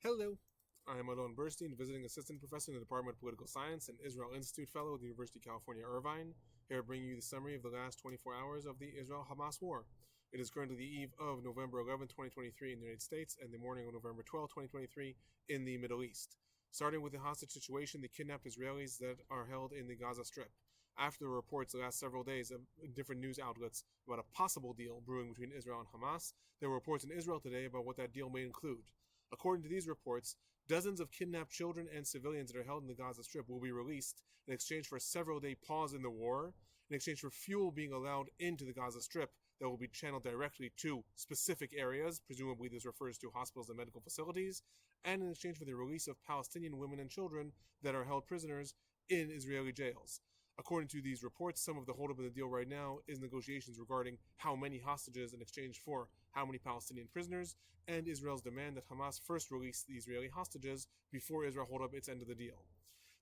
Hello, I am Alon Burstein, visiting assistant professor in the Department of Political Science and Israel Institute Fellow at the University of California, Irvine, here to bring you the summary of the last 24 hours of the Israel-Hamas war. It is currently the eve of November 11, 2023 in the United States and the morning of November 12, 2023 in the Middle East. Starting with the hostage situation, the kidnapped Israelis that are held in the Gaza Strip. After the reports the last several days of different news outlets about a possible deal brewing between Israel and Hamas, there were reports in Israel today about what that deal may include. According to these reports, dozens of kidnapped children and civilians that are held in the Gaza Strip will be released in exchange for a several-day pause in the war, in exchange for fuel being allowed into the Gaza Strip that will be channeled directly to specific areas, presumably this refers to hospitals and medical facilities, and in exchange for the release of Palestinian women and children that are held prisoners in Israeli jails. According to these reports, some of the holdup in the deal right now is negotiations regarding how many hostages in exchange for how many Palestinian prisoners, and Israel's demand that Hamas first release the Israeli hostages before Israel hold up its end of the deal.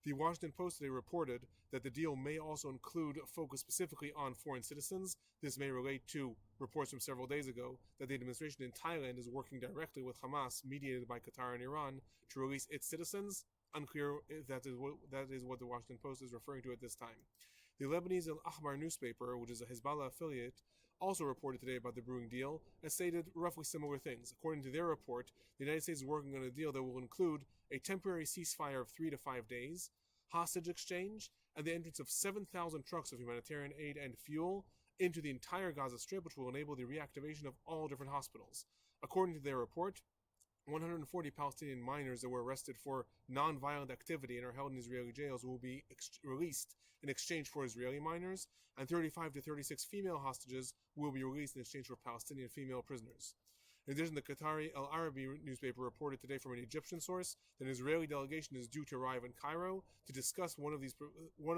The Washington Post today reported that the deal may also include a focus specifically on foreign citizens. This may relate to reports from several days ago that the administration in Thailand is working directly with Hamas, mediated by Qatar and Iran, to release its citizens. Unclear if that is what the Washington Post is referring to at this time. The Lebanese Al-Ahmar newspaper, which is a Hezbollah affiliate, also reported today about the brewing deal and stated roughly similar things. According to their report, the United States is working on a deal that will include a temporary ceasefire of 3 to 5 days, hostage exchange, and the entrance of 7,000 trucks of humanitarian aid and fuel into the entire Gaza Strip, which will enable the reactivation of all different hospitals. According to their report, 140 Palestinian minors that were arrested for non-violent activity and are held in Israeli jails will be released in exchange for Israeli minors, and 35 to 36 female hostages will be released in exchange for Palestinian female prisoners. In addition, the Qatari Al Arabi newspaper reported today from an Egyptian source that an Israeli delegation is due to arrive in Cairo to discuss one of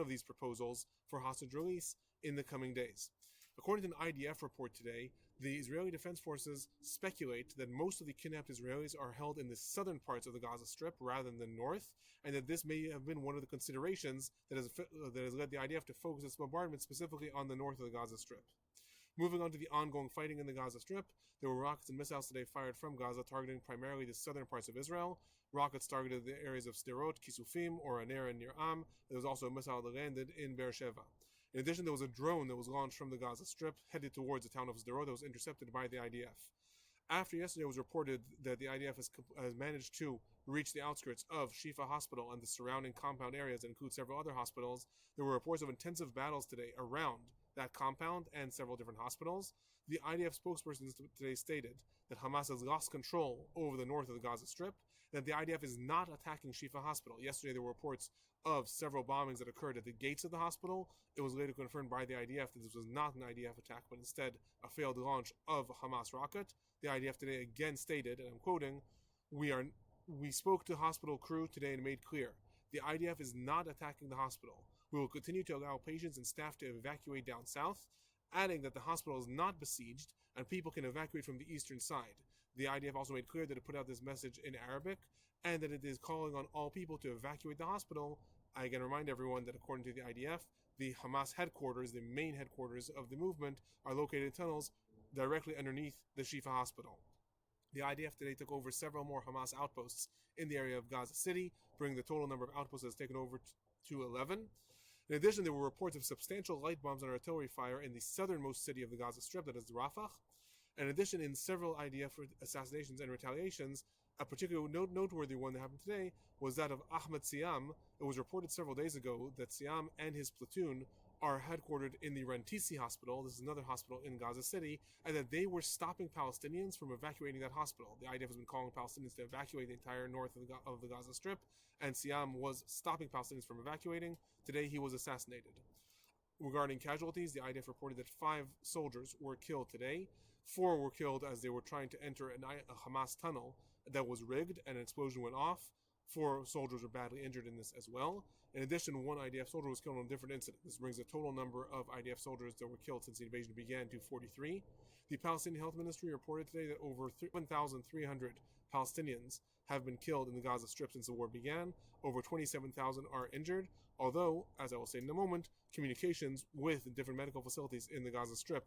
these proposals for hostage release in the coming days. According to an IDF report today, the Israeli Defense Forces speculate that most of the kidnapped Israelis are held in the southern parts of the Gaza Strip rather than the north, and that this may have been one of the considerations that has led the IDF to focus its bombardment specifically on the north of the Gaza Strip. Moving on to the ongoing fighting in the Gaza Strip, there were rockets and missiles today fired from Gaza, targeting primarily the southern parts of Israel. Rockets targeted the areas of Sderot, Kisufim, or Aner, and Nir Am. There was also a missile that landed in Beersheba. In addition, there was a drone that was launched from the Gaza Strip, headed towards the town of Sderot, that was intercepted by the IDF. After yesterday, it was reported that the IDF has managed to reach the outskirts of Shifa Hospital and the surrounding compound areas that include several other hospitals. There were reports of intensive battles today around that compound and several different hospitals. The IDF spokesperson today stated that Hamas has lost control over the north of the Gaza Strip, and that the IDF is not attacking Shifa Hospital. Yesterday, there were reports of several bombings that occurred at the gates of the hospital. It was later confirmed by the IDF that this was not an IDF attack, but instead a failed launch of a Hamas rocket. The IDF today again stated, and I'm quoting, We spoke to hospital crew today and made clear, the IDF is not attacking the hospital. We will continue to allow patients and staff to evacuate down south, adding that the hospital is not besieged and people can evacuate from the eastern side. The IDF also made clear that it put out this message in Arabic and that it is calling on all people to evacuate the hospital. I again remind everyone that according to the IDF, the Hamas headquarters, the main headquarters of the movement, are located in tunnels directly underneath the Shifa hospital. The IDF today took over several more Hamas outposts in the area of Gaza City, bringing the total number of outposts that's taken over to 11. In addition, there were reports of substantial light bombs and artillery fire in the southernmost city of the Gaza Strip, that is Rafah. In addition, in several IDF assassinations and retaliations, a particularly noteworthy one that happened today was that of Ahmed Siam. It was reported several days ago that Siam and his platoon are headquartered in the Rantisi hospital, this is another hospital in Gaza City, and that they were stopping Palestinians from evacuating that hospital. The IDF has been calling Palestinians to evacuate the entire north of the Gaza Strip, and Siam was stopping Palestinians from evacuating. Today he was assassinated. Regarding casualties, the IDF reported that 5 soldiers were killed today. 4 were killed as they were trying to enter a Hamas tunnel that was rigged and an explosion went off. 4 soldiers were badly injured in this as well. In addition, 1 IDF soldier was killed in a different incident. This brings the total number of IDF soldiers that were killed since the invasion began to 43. The Palestinian Health Ministry reported today that over 1,300 Palestinians have been killed in the Gaza Strip since the war began. Over 27,000 are injured, although, as I will say in a moment, communications with different medical facilities in the Gaza Strip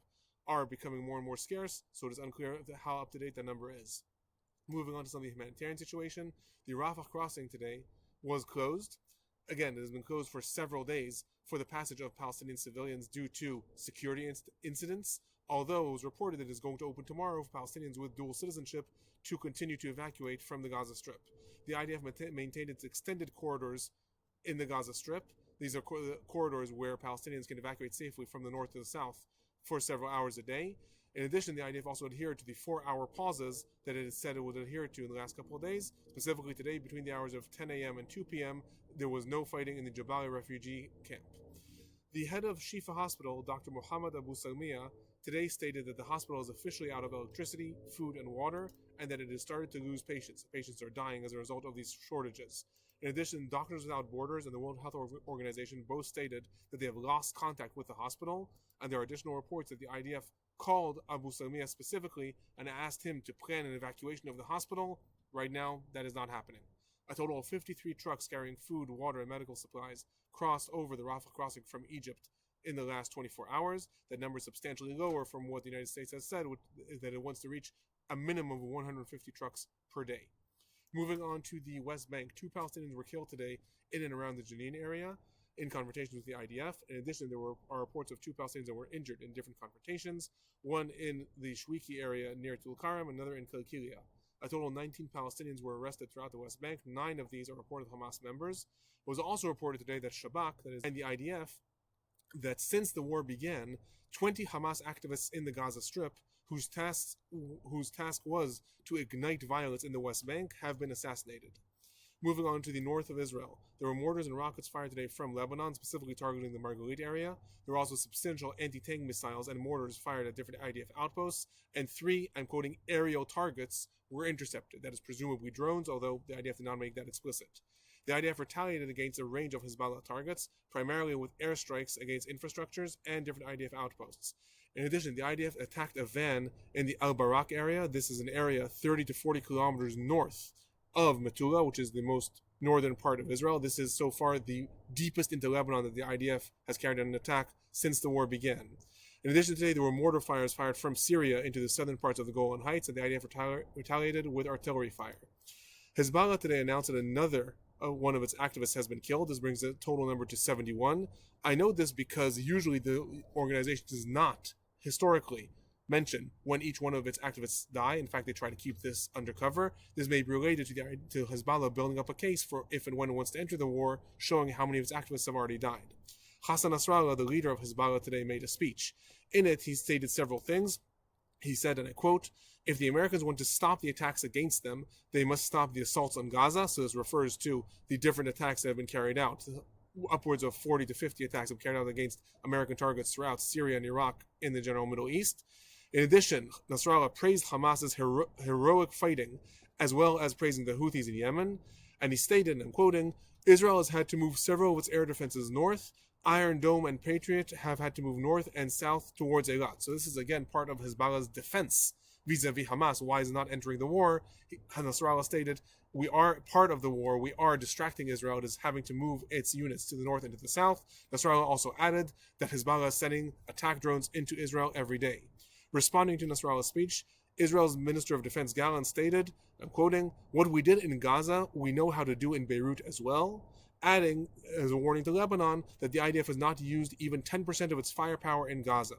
are becoming more and more scarce, so it is unclear how up-to-date that number is. Moving on to some of the humanitarian situation, the Rafah crossing today was closed. Again, it has been closed for several days for the passage of Palestinian civilians due to security incidents, although it was reported that it is going to open tomorrow for Palestinians with dual citizenship to continue to evacuate from the Gaza Strip. The IDF maintained its extended corridors in the Gaza Strip. These are corridors where Palestinians can evacuate safely from the north to the south for several hours a day. In addition, the IDF also adhered to the 4-hour pauses that it said it would adhere to in the last couple of days. Specifically today, between the hours of 10 a.m. and 2 p.m., there was no fighting in the Jabalia refugee camp. The head of Shifa Hospital, Dr. Mohammed Abu Salmiya, today stated that the hospital is officially out of electricity, food, and water, and that it has started to lose patients. Patients are dying as a result of these shortages. In addition, Doctors Without Borders and the World Health Organization both stated that they have lost contact with the hospital, and there are additional reports that the IDF called Abu Salmiya specifically and asked him to plan an evacuation of the hospital. Right now, that is not happening. A total of 53 trucks carrying food, water, and medical supplies crossed over the Rafah crossing from Egypt in the last 24 hours. That number is substantially lower from what the United States has said, that it wants to reach a minimum of 150 trucks per day. Moving on to the West Bank, 2 Palestinians were killed today in and around the Jenin area in confrontations with the IDF. In addition, there are reports of 2 Palestinians that were injured in different confrontations, one in the Shwiki area near Tulkarem, another in Kilkilia. A total of 19 Palestinians were arrested throughout the West Bank. 9 of these are reported Hamas members. It was also reported today that Shabak, and the IDF, that since the war began, 20 Hamas activists in the Gaza Strip, whose task was to ignite violence in the West Bank, have been assassinated. Moving on to the north of Israel, there were mortars and rockets fired today from Lebanon, specifically targeting the Margalit area. There were also substantial anti-tank missiles and mortars fired at different IDF outposts, and 3, I'm quoting, aerial targets were intercepted. That is presumably drones, although the IDF did not make that explicit. The IDF retaliated against a range of Hezbollah targets, primarily with airstrikes against infrastructures and different IDF outposts. In addition, the IDF attacked a van in the Al-Barak area. This is an area 30 to 40 kilometers north of Metula, which is the most northern part of Israel. This is so far the deepest into Lebanon that the IDF has carried out an attack since the war began. In addition, today there were mortar fires fired from Syria into the southern parts of the Golan Heights, and the IDF retaliated with artillery fire. Hezbollah today announced that another one of its activists has been killed. This brings the total number to 71. I know this because usually the organization does not historically mention when each one of its activists die. In fact, they try to keep this undercover. This may be related to Hezbollah building up a case for if and when it wants to enter the war, showing how many of its activists have already died. Hassan Nasrallah, the leader of Hezbollah, today made a speech. In it, he stated several things. He said, and I quote, "If the Americans want to stop the attacks against them, they must stop the assaults on Gaza." So this refers to the different attacks that have been carried out. Upwards of 40 to 50 attacks have been carried out against American targets throughout Syria and Iraq in the general Middle East. In addition, Nasrallah praised Hamas's heroic fighting, as well as praising the Houthis in Yemen. And he stated, and I'm quoting, "Israel has had to move several of its air defenses north. Iron Dome and Patriot have had to move north and south towards Eilat." So this is again part of Hezbollah's defense vis-a-vis Hamas. Why is it not entering the war? Nasrallah stated, "We are part of the war. We are distracting Israel. It is having to move its units to the north and to the south." Nasrallah also added that Hezbollah is sending attack drones into Israel every day. Responding to Nasrallah's speech, Israel's Minister of Defense Gallant stated, I'm quoting, "What we did in Gaza, we know how to do in Beirut as well," adding, as a warning to Lebanon, that the IDF has not used even 10% of its firepower in Gaza.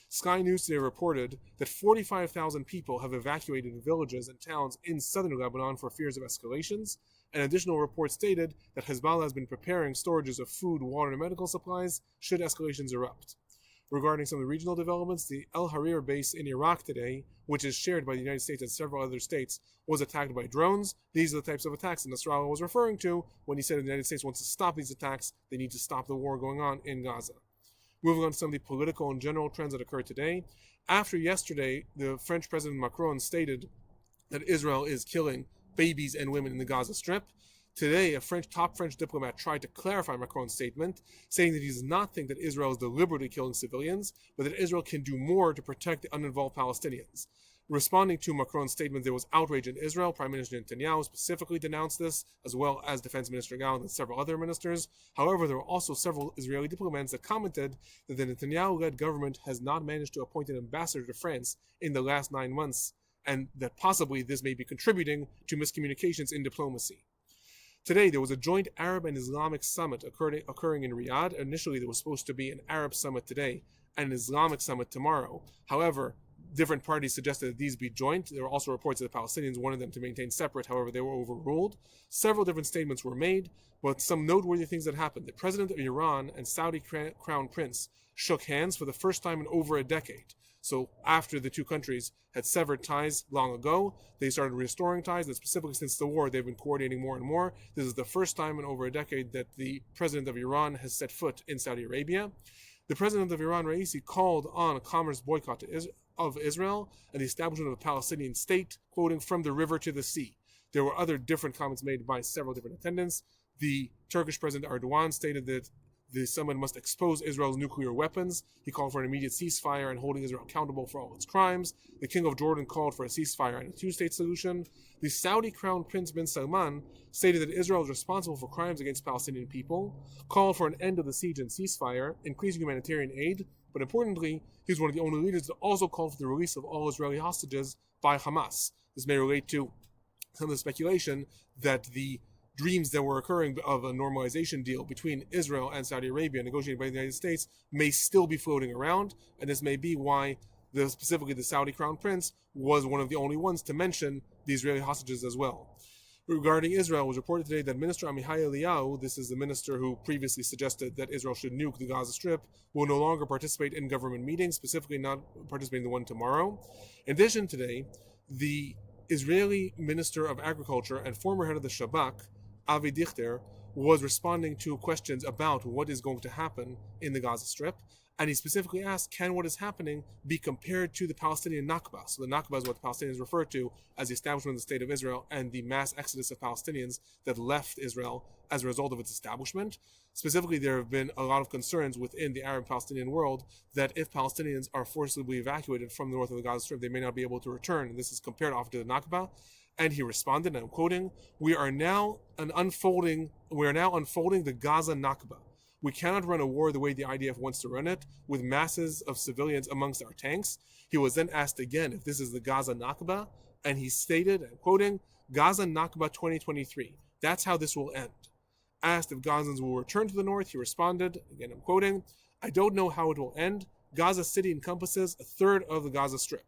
Sky News today reported that 45,000 people have evacuated villages and towns in southern Lebanon for fears of escalations, and additional reports stated that Hezbollah has been preparing storages of food, water, and medical supplies should escalations erupt. Regarding some of the regional developments, the El Harir base in Iraq today, which is shared by the United States and several other states, was attacked by drones. These are the types of attacks that Nasrallah was referring to when he said the United States wants to stop these attacks. They need to stop the war going on in Gaza. Moving on to some of the political and general trends that occurred today. After yesterday, the French President Macron stated that Israel is killing babies and women in the Gaza Strip. Today, a top French diplomat tried to clarify Macron's statement, saying that he does not think that Israel is deliberately killing civilians, but that Israel can do more to protect the uninvolved Palestinians. Responding to Macron's statement, there was outrage in Israel. Prime Minister Netanyahu specifically denounced this, as well as Defense Minister Gallant and several other ministers. However, there were also several Israeli diplomats that commented that the Netanyahu-led government has not managed to appoint an ambassador to France in the last 9 months, and that possibly this may be contributing to miscommunications in diplomacy. Today, there was a joint Arab and Islamic summit occurring in Riyadh. Initially, there was supposed to be an Arab summit today and an Islamic summit tomorrow. However, different parties suggested that these be joint. There were also reports that the Palestinians wanted them to maintain separate. However, they were overruled. Several different statements were made, but some noteworthy things that happened. The president of Iran and Saudi crown prince shook hands for the first time in over a decade. So after the two countries had severed ties long ago, they started restoring ties, and specifically since the war, they've been coordinating more and more. This is the first time in over a decade that the president of Iran has set foot in Saudi Arabia. The president of Iran, Raisi, called on a commerce boycott of Israel and the establishment of a Palestinian state, quoting, "from the river to the sea." There were other different comments made by several different attendants. The Turkish President Erdogan stated that the summit must expose Israel's nuclear weapons. He called for an immediate ceasefire and holding Israel accountable for all its crimes. The King of Jordan called for a ceasefire and a two-state solution. The Saudi Crown Prince bin Salman stated that Israel is responsible for crimes against Palestinian people, called for an end of the siege and ceasefire, increasing humanitarian aid, but importantly, he was one of the only leaders that also called for the release of all Israeli hostages by Hamas. This may relate to some of the speculation that the dreams that were occurring of a normalization deal between Israel and Saudi Arabia negotiated by the United States may still be floating around, and this may be why specifically the Saudi Crown Prince was one of the only ones to mention the Israeli hostages as well. Regarding Israel, it was reported today that Minister Amichai Eliyahu, this is the minister who previously suggested that Israel should nuke the Gaza Strip, will no longer participate in government meetings, specifically not participating in the one tomorrow. In addition, today, the Israeli Minister of Agriculture and former head of the Shabak, Avi Dichter, was responding to questions about what is going to happen in the Gaza Strip, and he specifically asked, can what is happening be compared to the Palestinian Nakba? So the Nakba is what the Palestinians refer to as the establishment of the State of Israel and the mass exodus of Palestinians that left Israel as a result of its establishment. Specifically, there have been a lot of concerns within the Arab-Palestinian world that if Palestinians are forcibly evacuated from the north of the Gaza Strip, they may not be able to return, and this is compared often to the Nakba. And he responded, and I'm quoting, we are now unfolding the Gaza Nakba. We cannot run a war the way the IDF wants to run it, with masses of civilians amongst our tanks. He was then asked again if this is the Gaza Nakba, and he stated, I'm quoting, Gaza Nakba 2023. That's how this will end. Asked if Gazans will return to the north, he responded, again I'm quoting, I don't know how it will end. Gaza City encompasses a third of the Gaza Strip.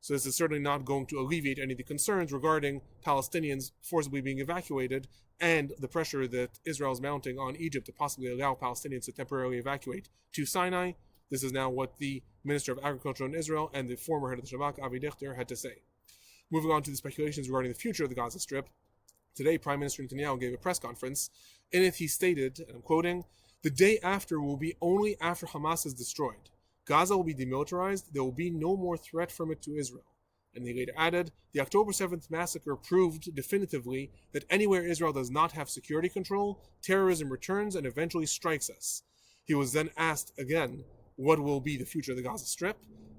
So this is certainly not going to alleviate any of the concerns regarding Palestinians forcibly being evacuated and the pressure that Israel is mounting on Egypt to possibly allow Palestinians to temporarily evacuate to Sinai. This is now what the Minister of Agriculture in Israel and the former head of the Shabak, Avi Dichter, had to say. Moving on to the speculations regarding the future of the Gaza Strip, today Prime Minister Netanyahu gave a press conference. In it he stated, and I'm quoting, the day after will be only after Hamas is destroyed. Gaza will be demilitarized. There will be no more threat from it to Israel. And he later added, the October 7th massacre proved definitively that anywhere Israel does not have security control, terrorism returns and eventually strikes us. He was then asked again, what will be the future of the Gaza Strip?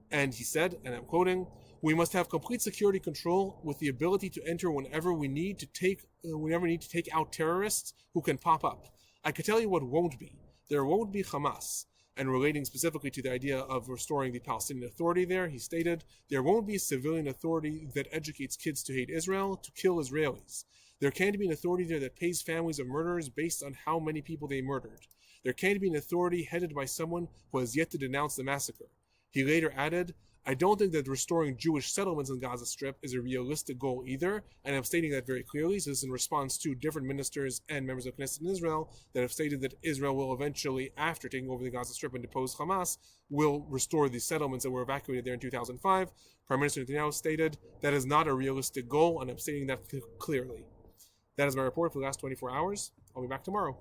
And he said, and I'm quoting, we must have complete security control with the ability to enter whenever we need to take out terrorists who can pop up. I could tell you what won't be. There won't be Hamas. And relating specifically to the idea of restoring the Palestinian Authority there, he stated, there won't be a civilian authority that educates kids to hate Israel, to kill Israelis. There can't be an authority there that pays families of murderers based on how many people they murdered. There can't be an authority headed by someone who has yet to denounce the massacre. He later added, I don't think that restoring Jewish settlements in Gaza Strip is a realistic goal either, and I'm stating that very clearly. So this is in response to different ministers and members of Knesset in Israel that have stated that Israel will eventually, after taking over the Gaza Strip and depose Hamas, will restore the settlements that were evacuated there in 2005. Prime Minister Netanyahu stated that is not a realistic goal, and I'm stating that clearly. That is my report for the last 24 hours. I'll be back tomorrow.